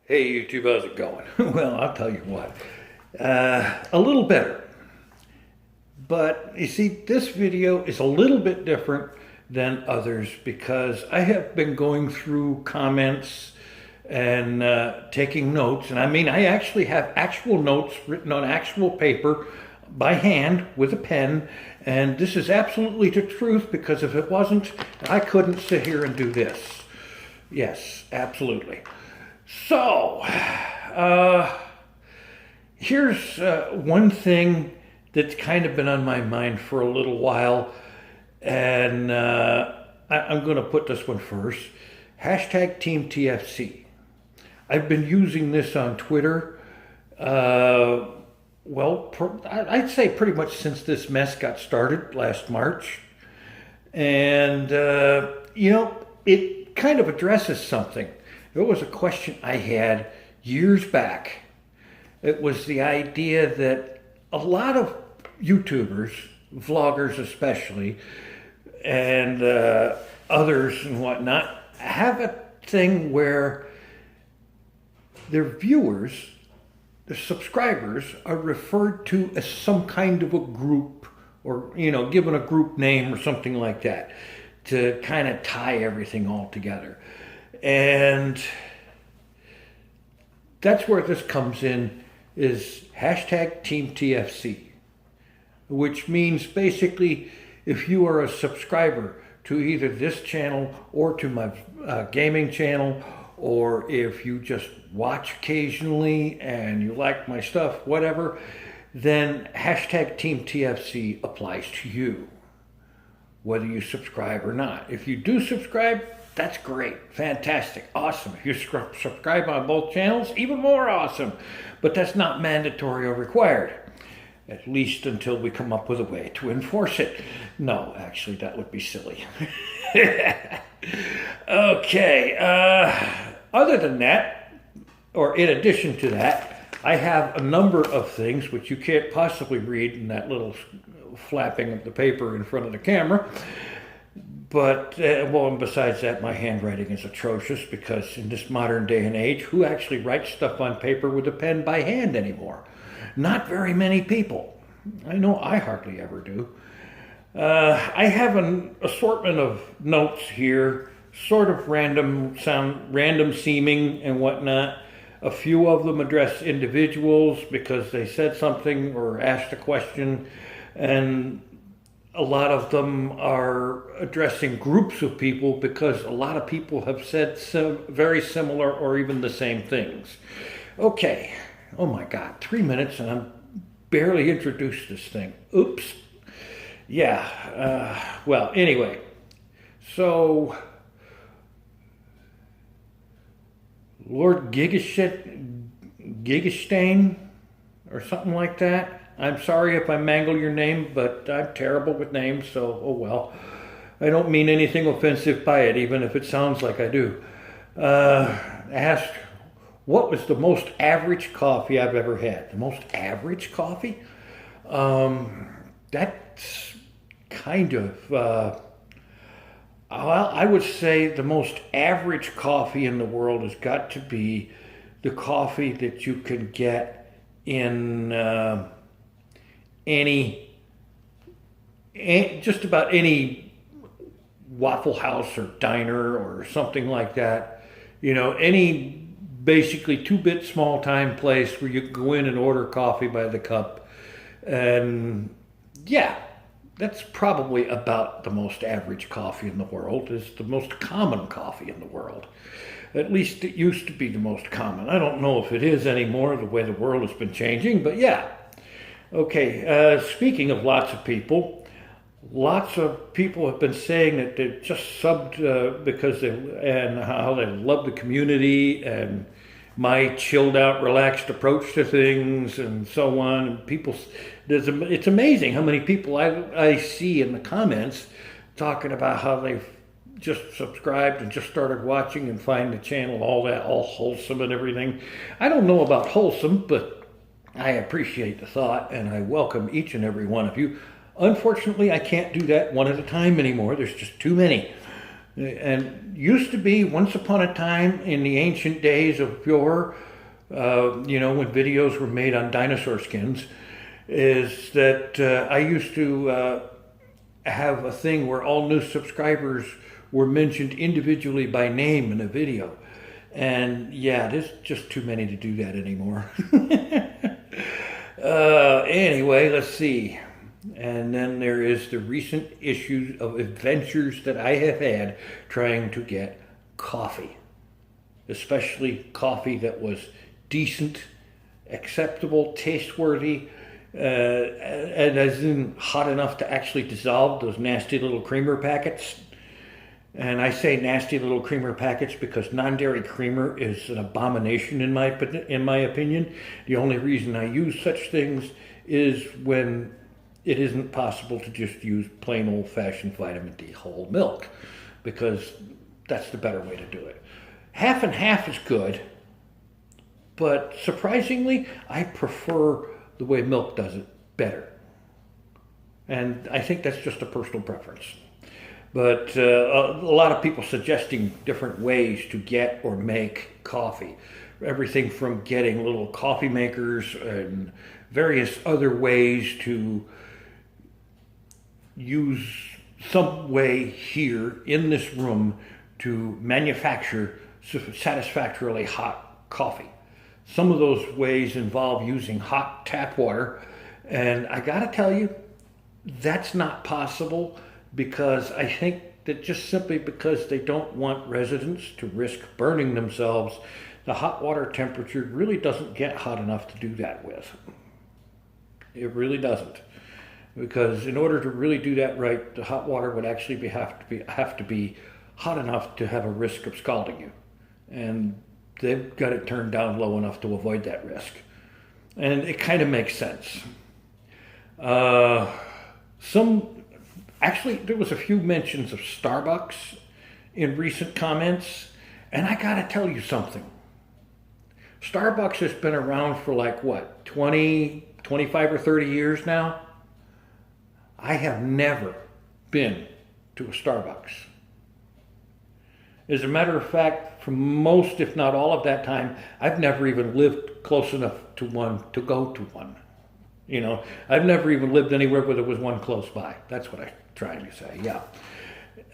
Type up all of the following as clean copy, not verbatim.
Hey YouTube, how's it going? Well, I'll tell you what, a little better. But you see, this video is a little bit different than others because I have been going through comments and taking notes. And I mean, I actually have actual notes written on actual paper by hand with a pen. And this is absolutely the truth because if it wasn't, I couldn't sit here and do this. Yes, absolutely. So, here's one thing that's kind of been on my mind for a little while, and I'm going to put this one first. Hashtag Team TFC. I've been using this on Twitter, I'd say pretty much since this mess got started last March. And, it kind of addresses something. There was a question I had years back. It was the idea that a lot of YouTubers, vloggers especially, and others and whatnot, have a thing where their viewers, their subscribers, are referred to as some kind of a group or, given a group name or something like that to kind of tie everything all together. And that's where this comes in, is hashtag Team TFC, which means basically if you are a subscriber to either this channel or to my gaming channel, or if you just watch occasionally and you like my stuff, whatever, then hashtag Team TFC applies to you, whether you subscribe or not. If you do subscribe, that's great, fantastic, awesome. If you subscribe on both channels, even more awesome. But that's not mandatory or required, at least until we come up with a way to enforce it. No, actually, that would be silly. Okay, other than that, or in addition to that, I have a number of things which you can't possibly read in that little flapping of the paper in front of the camera. But, and besides that, my handwriting is atrocious because in this modern day and age, who actually writes stuff on paper with a pen by hand anymore? Not very many people. I know I hardly ever do. I have an assortment of notes here, sort of random seeming and whatnot. A few of them address individuals because they said something or asked a question, and a lot of them are addressing groups of people because a lot of people have said some very similar or even the same things. Okay, oh my God, 3 minutes and I'm barely introduced this thing. Oops. Yeah, anyway, so Lord Gigastain or something like that. I'm sorry if I mangle your name, but I'm terrible with names, so oh well. I don't mean anything offensive by it, even if it sounds like I do. Asked, what was the most average coffee I've ever had? The most average coffee? That's kind of, I would say the most average coffee in the world has got to be the coffee that you can get in just about any Waffle House or diner or something like that. Any basically 2-bit small time place where you can go in and order coffee by the cup. And yeah, that's probably about the most average coffee in the world, is the most common coffee in the world. At least it used to be the most common. I don't know if it is anymore, the way the world has been changing, but yeah. Okay, speaking of lots of people have been saying that they just subbed because and how they love the community and my chilled out, relaxed approach to things and so on. And it's amazing how many people I see in the comments talking about how they've just subscribed and just started watching and find the channel all wholesome and everything. I don't know about wholesome, but I appreciate the thought, and I welcome each and every one of you. Unfortunately, I can't do that one at a time anymore. There's just too many. And used to be, once upon a time in the ancient days of yore, when videos were made on dinosaur skins, is that I used to have a thing where all new subscribers were mentioned individually by name in a video. And yeah, there's just too many to do that anymore. Anyway, let's see. And then there is the recent issues of adventures that I have had trying to get coffee, especially coffee that was decent, acceptable, taste-worthy, and as in hot enough to actually dissolve those nasty little creamer packets. And I say nasty little creamer packets because non-dairy creamer is an abomination in my opinion. The only reason I use such things is when it isn't possible to just use plain old-fashioned vitamin D whole milk, because that's the better way to do it. Half and half is good, but surprisingly, I prefer the way milk does it better. And I think that's just a personal preference. But a lot of people suggesting different ways to get or make coffee. Everything from getting little coffee makers and various other ways to use some way here in this room to manufacture satisfactorily hot coffee. Some of those ways involve using hot tap water, and I gotta tell you, that's not possible, because I think that just simply because they don't want residents to risk burning themselves, the hot water temperature really doesn't get hot enough to do that with. It really doesn't. Because in order to really do that right, the hot water would actually have to be hot enough to have a risk of scalding you. And they've got it turned down low enough to avoid that risk. And it kind of makes sense. Actually, there was a few mentions of Starbucks in recent comments, and I gotta tell you something. Starbucks has been around for 20, 25 or 30 years now. I have never been to a Starbucks. As a matter of fact, for most, if not all of that time, I've never even lived close enough to one to go to one. I've never even lived anywhere where there was one close by. That's what I'm trying to say, yeah.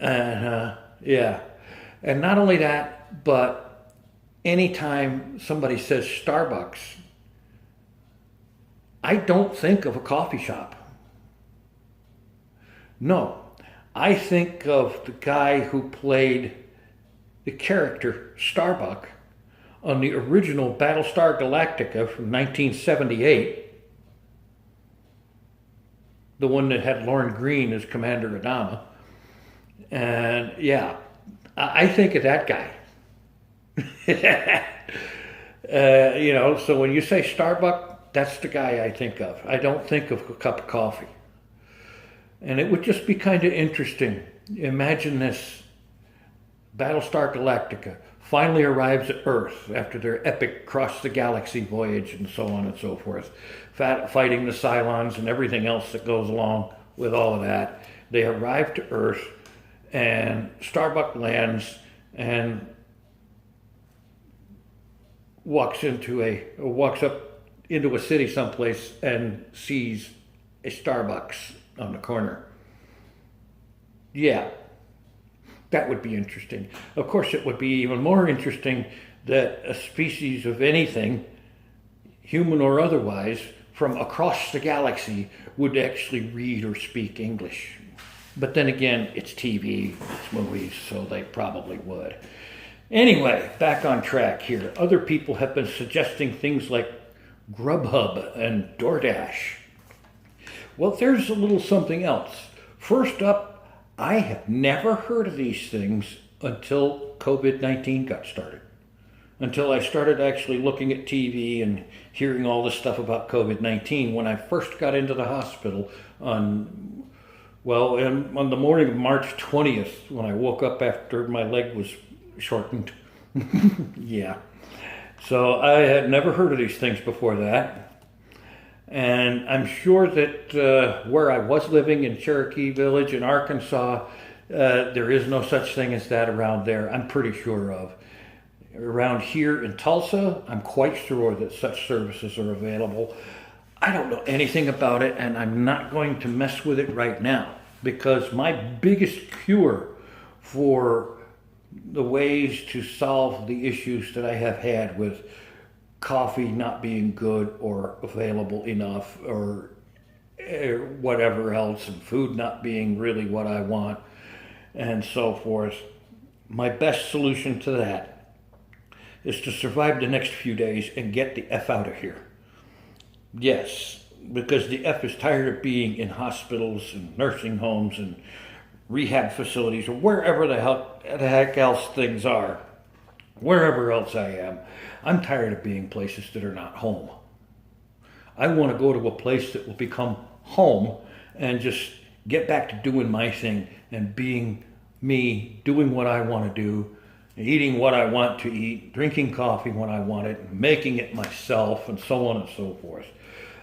And And not only that, but anytime somebody says Starbucks, I don't think of a coffee shop. No, I think of the guy who played the character Starbuck on the original Battlestar Galactica from 1978. The one that had Lorne Greene as Commander Adama. And yeah, I think of that guy. So when you say Starbucks, that's the guy I think of. I don't think of a cup of coffee. And it would just be kind of interesting. Imagine this. Battlestar Galactica finally arrives at Earth after their epic cross-the-galaxy voyage and so on and so forth, fighting the Cylons and everything else that goes along with all of that. They arrive to Earth, and Starbuck lands and walks up into a city someplace and sees a Starbucks on the corner. Yeah. That would be interesting. Of course, it would be even more interesting that a species of anything, human or otherwise, from across the galaxy would actually read or speak English. But then again, it's TV, it's movies, so they probably would. Anyway, back on track here. Other people have been suggesting things like Grubhub and DoorDash. Well, there's a little something else. First up, I have never heard of these things until COVID-19 got started. Until I started actually looking at TV and hearing all this stuff about COVID-19 when I first got into the hospital on the morning of March 20th when I woke up after my leg was shortened. Yeah. So I had never heard of these things before that. And I'm sure that where I was living in Cherokee Village in Arkansas, There is no such thing as that around there, I'm pretty sure of. Around here in Tulsa, I'm quite sure that such services are available. I don't know anything about it, and I'm not going to mess with it right now, because my biggest cure for the ways to solve the issues that I have had with coffee not being good or available enough, or whatever else, and food not being really what I want, and so forth, my best solution to that is to survive the next few days and get the F out of here. Yes, because the F is tired of being in hospitals and nursing homes and rehab facilities, or wherever the heck else things are, wherever else I am. I'm tired of being places that are not home. I want to go to a place that will become home and just get back to doing my thing and being me, doing what I want to do, eating what I want to eat, drinking coffee when I want it, making it myself, and so on and so forth.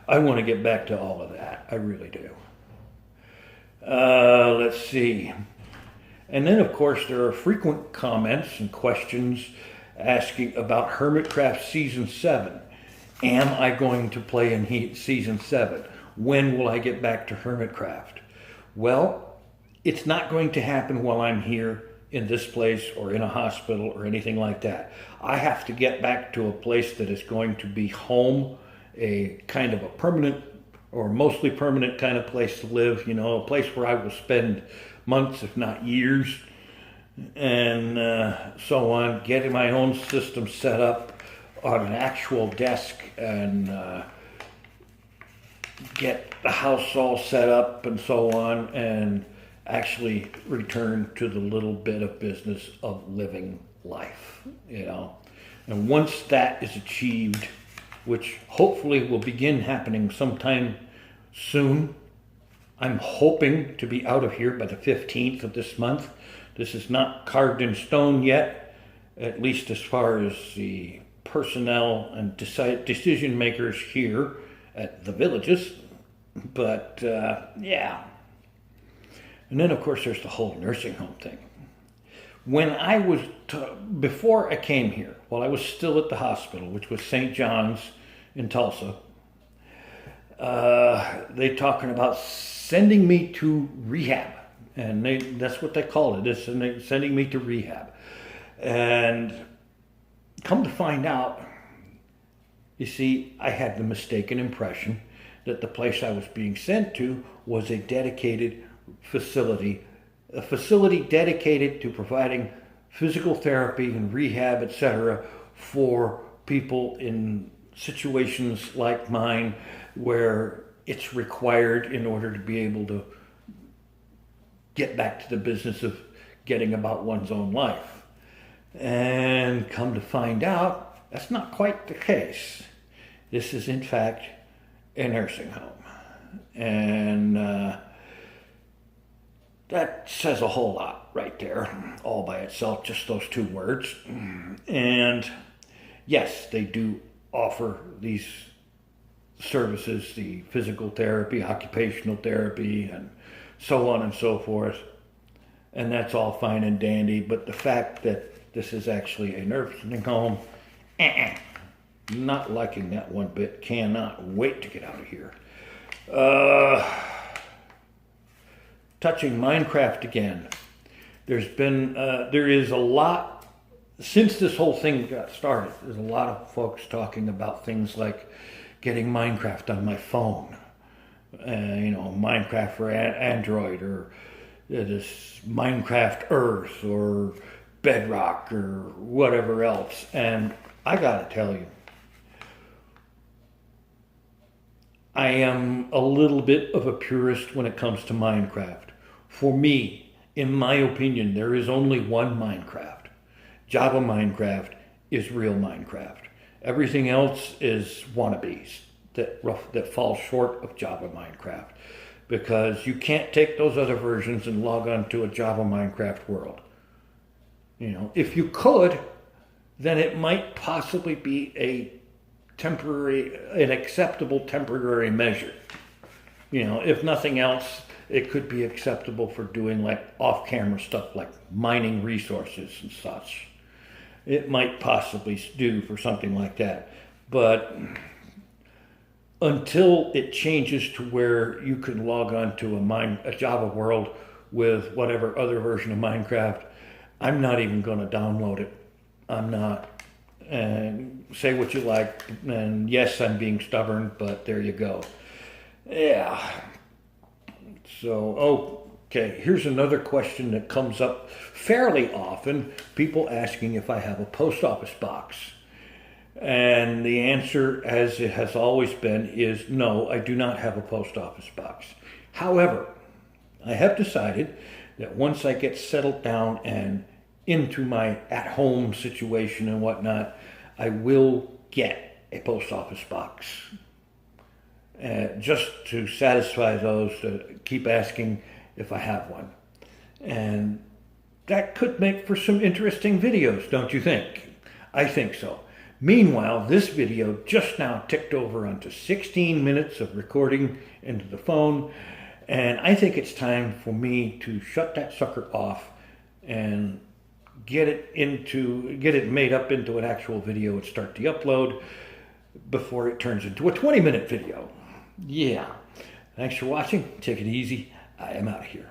I want to get back to all of that. I really do. Let's see. And then, of course, there are frequent comments and questions asking about Hermitcraft Season 7. Am I going to play in Season 7? When will I get back to Hermitcraft? Well, it's not going to happen while I'm here in this place or in a hospital or anything like that. I have to get back to a place that is going to be home, a kind of a permanent or mostly permanent kind of place to live, a place where I will spend months, if not years, and so on, getting my own system set up on an actual desk, and get the house all set up and so on, and actually return to the little bit of business of living life, And once that is achieved, which hopefully will begin happening sometime soon, I'm hoping to be out of here by the 15th of this month. This is not carved in stone yet, at least as far as the personnel and decision makers here at the villages. But yeah. And then, of course, there's the whole nursing home thing. When I was, before I came here, while I was still at the hospital, which was St. John's in Tulsa, they talking about sending me to rehab. And that's what they call it, sending me to rehab. And come to find out, you see, I had the mistaken impression that the place I was being sent to was a dedicated facility, a facility dedicated to providing physical therapy and rehab, etc., for people in situations like mine where it's required in order to be able to get back to the business of getting about one's own life. And come to find out, that's not quite the case. This is, in fact, a nursing home. And that says a whole lot right there, all by itself, just those two words. And yes, they do offer these services, the physical therapy, occupational therapy, and so on and so forth. And that's all fine and dandy, but the fact that this is actually a nursing home, not liking that one bit, cannot wait to get out of here. Touching Minecraft again, there is a lot, since this whole thing got started, there's a lot of folks talking about things like getting Minecraft on my phone, Minecraft for Android, or this Minecraft Earth, or Bedrock, or whatever else. And I gotta tell you, I am a little bit of a purist when it comes to Minecraft. For me, in my opinion, there is only one Minecraft. Java Minecraft is real Minecraft. Everything else is wannabes that fall short of Java Minecraft, because you can't take those other versions and log on to a Java Minecraft world. If you could, then it might possibly be an acceptable temporary measure. If nothing else, it could be acceptable for doing like off-camera stuff like mining resources and such. It might possibly do for something like that. But until it changes to where you can log on to a Java world with whatever other version of Minecraft, I'm not even going to download it. I'm not. And say what you like, and yes, I'm being stubborn, but there you go. Yeah. So, okay, here's another question that comes up fairly often. People asking if I have a post office box. And the answer, as it has always been, is no, I do not have a post office box. However, I have decided that once I get settled down and into my at-home situation and whatnot, I will get a post office box. Just to satisfy those that keep asking if I have one. And that could make for some interesting videos, don't you think? I think so. Meanwhile, this video just now ticked over onto 16 minutes of recording into the phone, and I think it's time for me to shut that sucker off and get it made up into an actual video and start the upload before it turns into a 20-minute video. Yeah. Thanks for watching. Take it easy. I am out of here.